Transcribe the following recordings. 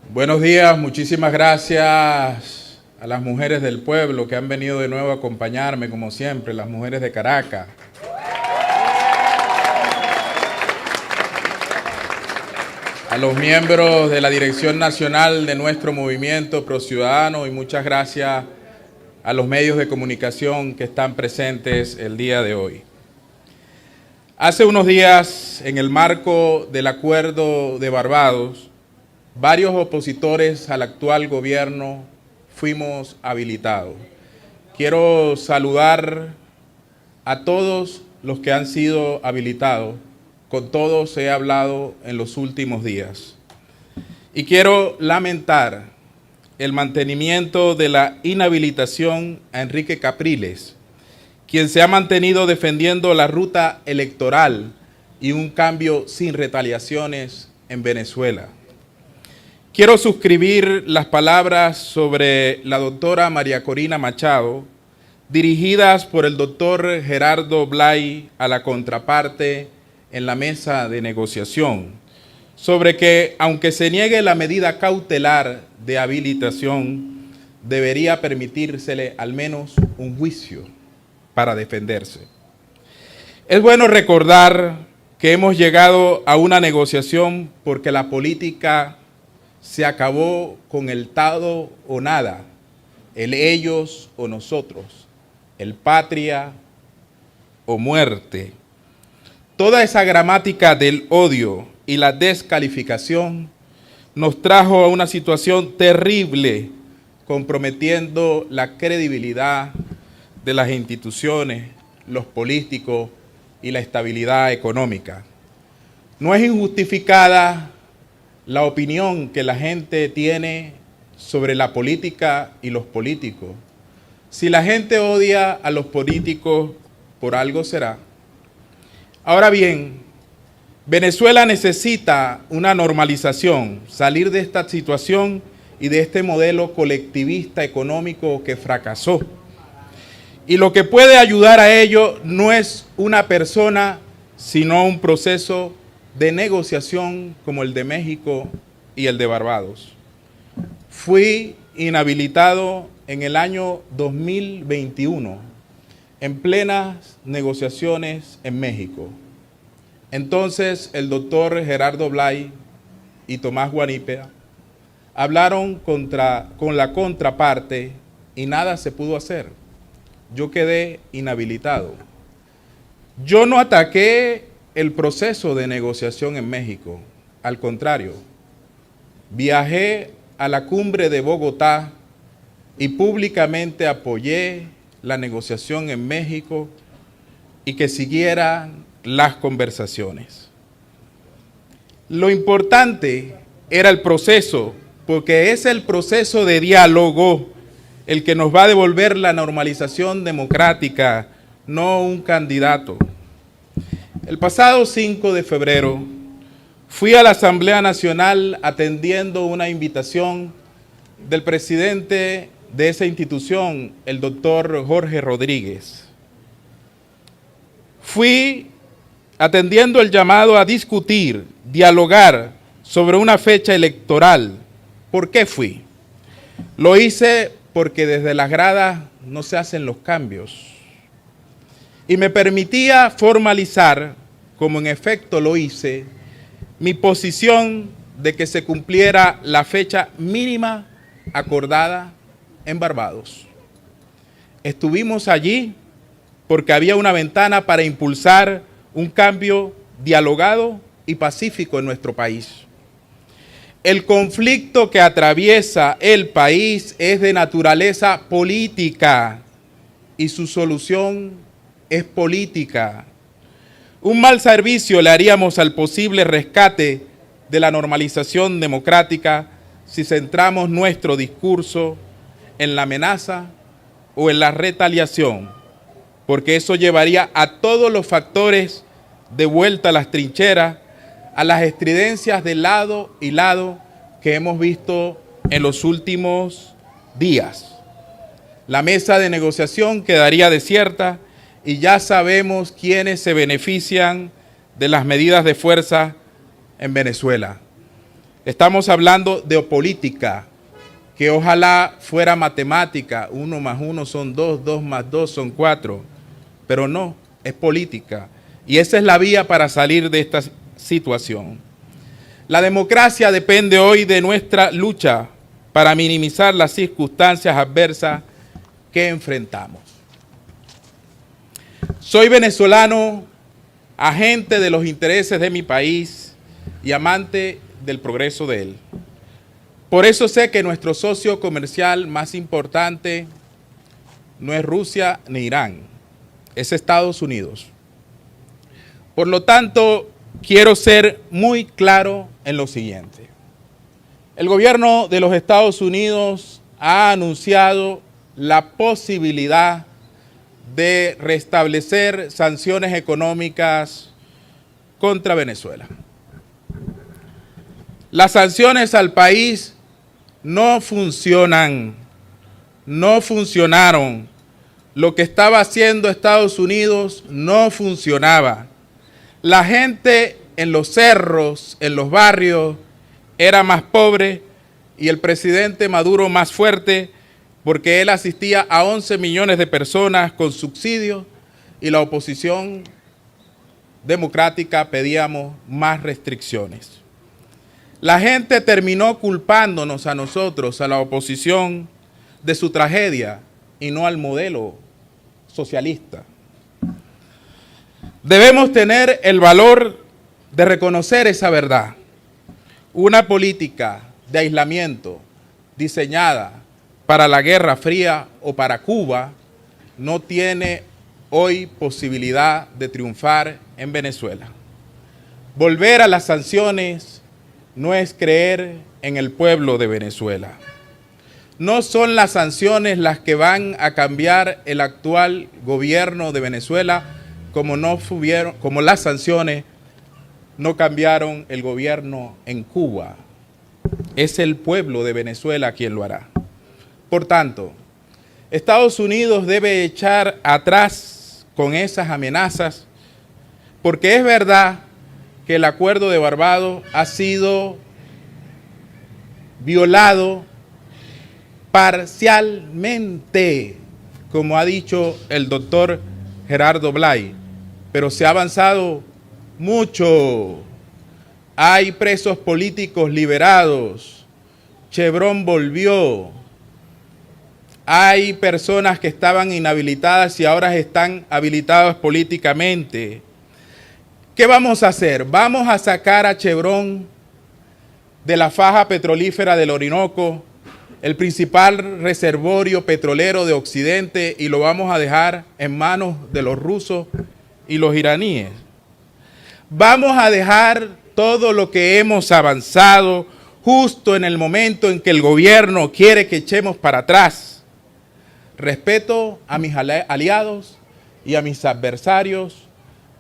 Buenos días, muchísimas gracias a las mujeres del pueblo que han venido de nuevo a acompañarme, como siempre, las mujeres de Caracas. A los miembros de la Dirección Nacional de nuestro movimiento ProCiudadano y muchas gracias a los medios de comunicación que están presentes el día de hoy. Hace unos días, en el marco del Acuerdo de Barbados, varios opositores al actual gobierno fuimos habilitados. Quiero saludar a todos los que han sido habilitados. Con todos he hablado en los últimos días. Y quiero lamentar el mantenimiento de la inhabilitación a Enrique Capriles, quien se ha mantenido defendiendo la ruta electoral y un cambio sin retaliaciones en Venezuela. Quiero suscribir las palabras sobre la doctora María Corina Machado, dirigidas por el doctor Gerardo Blay a la contraparte en la mesa de negociación, sobre que, aunque se niegue la medida cautelar de habilitación, debería permitírsele al menos un juicio para defenderse. Es bueno recordar que hemos llegado a una negociación porque la política se acabó con el todo o nada, el ellos o nosotros, el patria o muerte. Toda esa gramática del odio y la descalificación nos trajo a una situación terrible, comprometiendo la credibilidad de las instituciones, los políticos y la estabilidad económica. No es injustificada la opinión que la gente tiene sobre la política y los políticos. Si la gente odia a los políticos, por algo será. Ahora bien, Venezuela necesita una normalización, salir de esta situación y de este modelo colectivista económico que fracasó. Y lo que puede ayudar a ello no es una persona, sino un proceso de negociación como el de México y el de Barbados. Fui inhabilitado en el año 2021, en plenas negociaciones en México. Entonces el doctor Gerardo Blay y Tomás Guanípea hablaron con la contraparte y nada se pudo hacer. Yo quedé inhabilitado. Yo no ataqué el proceso de negociación en México. Al contrario, viajé a la cumbre de Bogotá y públicamente apoyé la negociación en México y que siguieran las conversaciones. Lo importante era el proceso, porque es el proceso de diálogo el que nos va a devolver la normalización democrática, no un candidato. El pasado 5 de febrero fui a la Asamblea Nacional atendiendo una invitación del presidente de esa institución, el doctor Jorge Rodríguez. Fui atendiendo el llamado a discutir, dialogar sobre una fecha electoral. ¿Por qué fui? Lo hice porque desde las gradas no se hacen los cambios. Y me permitía formalizar, como en efecto lo hice, mi posición de que se cumpliera la fecha mínima acordada en Barbados. Estuvimos allí porque había una ventana para impulsar un cambio dialogado y pacífico en nuestro país. El conflicto que atraviesa el país es de naturaleza política y su solución es política. Un mal servicio le haríamos al posible rescate de la normalización democrática si centramos nuestro discurso en la amenaza o en la retaliación, porque eso llevaría a todos los factores de vuelta a las trincheras, a las estridencias de lado y lado que hemos visto en los últimos días. La mesa de negociación quedaría desierta y ya sabemos quiénes se benefician de las medidas de fuerza en Venezuela. Estamos hablando de política, que ojalá fuera matemática, 1 más 1 son 2, 2 más 2 son 4, pero no, es política. Y esa es la vía para salir de esta situación. La democracia depende hoy de nuestra lucha para minimizar las circunstancias adversas que enfrentamos. Soy venezolano, agente de los intereses de mi país y amante del progreso de él. Por eso sé que nuestro socio comercial más importante no es Rusia ni Irán, es Estados Unidos. Por lo tanto, quiero ser muy claro en lo siguiente. El gobierno de los Estados Unidos ha anunciado la posibilidad de restablecer sanciones económicas contra Venezuela. Las sanciones al país no funcionan, no funcionaron. Lo que estaba haciendo Estados Unidos no funcionaba. La gente en los cerros, en los barrios, era más pobre y el presidente Maduro más fuerte porque él asistía a 11 millones de personas con subsidios y la oposición democrática pedíamos más restricciones. La gente terminó culpándonos a nosotros, a la oposición, de su tragedia y no al modelo socialista. Debemos tener el valor de reconocer esa verdad. Una política de aislamiento diseñada para la Guerra Fría o para Cuba no tiene hoy posibilidad de triunfar en Venezuela. Volver a las sanciones no es creer en el pueblo de Venezuela. No son las sanciones las que van a cambiar el actual gobierno de Venezuela, como las sanciones no cambiaron el gobierno en Cuba. Es el pueblo de Venezuela quien lo hará. Por tanto, Estados Unidos debe echar atrás con esas amenazas, porque es verdad que el acuerdo de Barbados ha sido violado parcialmente, como ha dicho el doctor Gerardo Blay, pero se ha avanzado mucho. Hay presos políticos liberados, Chevron volvió, hay personas que estaban inhabilitadas y ahora están habilitadas políticamente. ¿Qué vamos a hacer? Vamos a sacar a Chevron de la faja petrolífera del Orinoco, el principal reservorio petrolero de Occidente, y lo vamos a dejar en manos de los rusos y los iraníes. Vamos a dejar todo lo que hemos avanzado justo en el momento en que el gobierno quiere que echemos para atrás. Respeto a mis aliados y a mis adversarios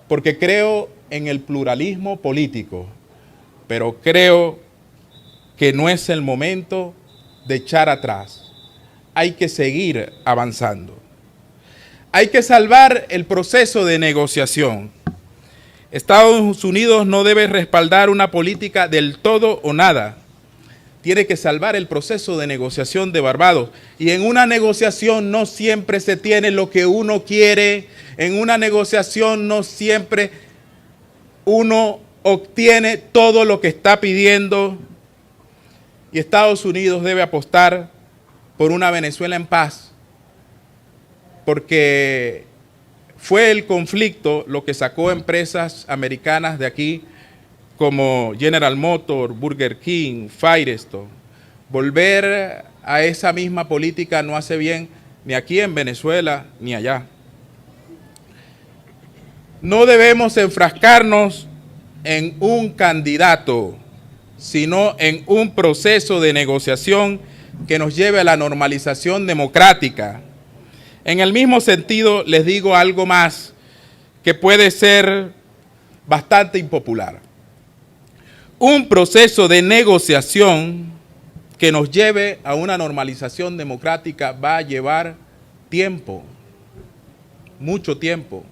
porque creo en el pluralismo político, pero creo que no es el momento de echar atrás. Hay que seguir avanzando. Hay que salvar el proceso de negociación. Estados Unidos no debe respaldar una política del todo o nada. Tiene que salvar el proceso de negociación de Barbados. Y en una negociación no siempre se tiene lo que uno quiere. En una negociación no siempre uno obtiene todo lo que está pidiendo. Y Estados Unidos debe apostar por una Venezuela en paz. Porque fue el conflicto lo que sacó empresas americanas de aquí, como General Motors, Burger King, Firestone. Volver a esa misma política no hace bien ni aquí en Venezuela ni allá. No debemos enfrascarnos en un candidato, sino en un proceso de negociación que nos lleve a la normalización democrática. En el mismo sentido, les digo algo más que puede ser bastante impopular. Un proceso de negociación que nos lleve a una normalización democrática va a llevar tiempo, mucho tiempo.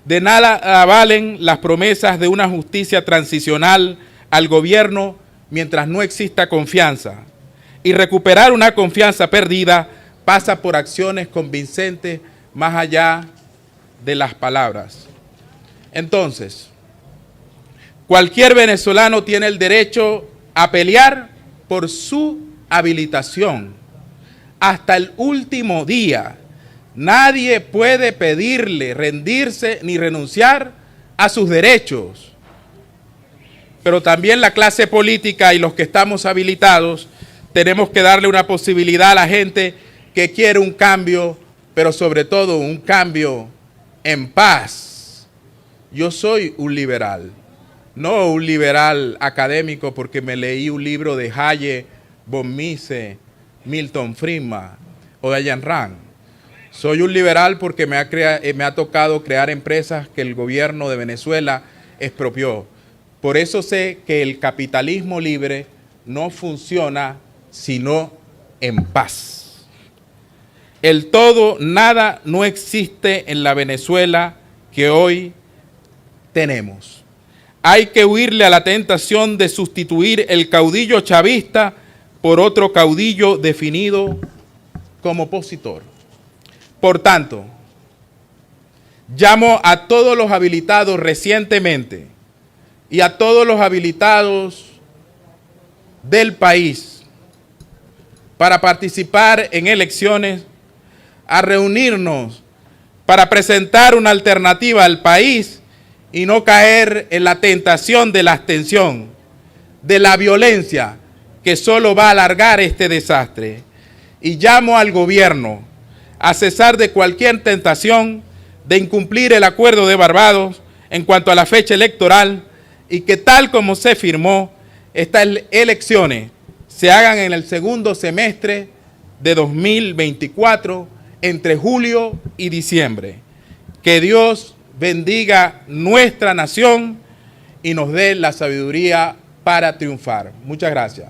De nada valen las promesas de una justicia transicional al gobierno mientras no exista confianza. Y recuperar una confianza perdida pasa por acciones convincentes más allá de las palabras. Entonces, cualquier venezolano tiene el derecho a pelear por su habilitación hasta el último día. Nadie puede pedirle rendirse ni renunciar a sus derechos. Pero también la clase política y los que estamos habilitados tenemos que darle una posibilidad a la gente que quiere un cambio, pero sobre todo un cambio en paz. Yo soy un liberal, no un liberal académico porque me leí un libro de Hayek, von Mises, Milton Friedman o de Ayn Rand. Soy un liberal porque me ha tocado crear empresas que el gobierno de Venezuela expropió. Por eso sé que el capitalismo libre no funciona sino en paz. El todo, nada, no existe en la Venezuela que hoy tenemos. Hay que huirle a la tentación de sustituir el caudillo chavista por otro caudillo definido como opositor. Por tanto, llamo a todos los habilitados recientemente y a todos los habilitados del país para participar en elecciones a reunirnos para presentar una alternativa al país y no caer en la tentación de la abstención, de la violencia que solo va a alargar este desastre. Y llamo al gobierno a cesar de cualquier tentación de incumplir el acuerdo de Barbados en cuanto a la fecha electoral y que tal como se firmó, estas elecciones se hagan en el segundo semestre de 2024, entre julio y diciembre. Que Dios bendiga nuestra nación y nos dé la sabiduría para triunfar. Muchas gracias.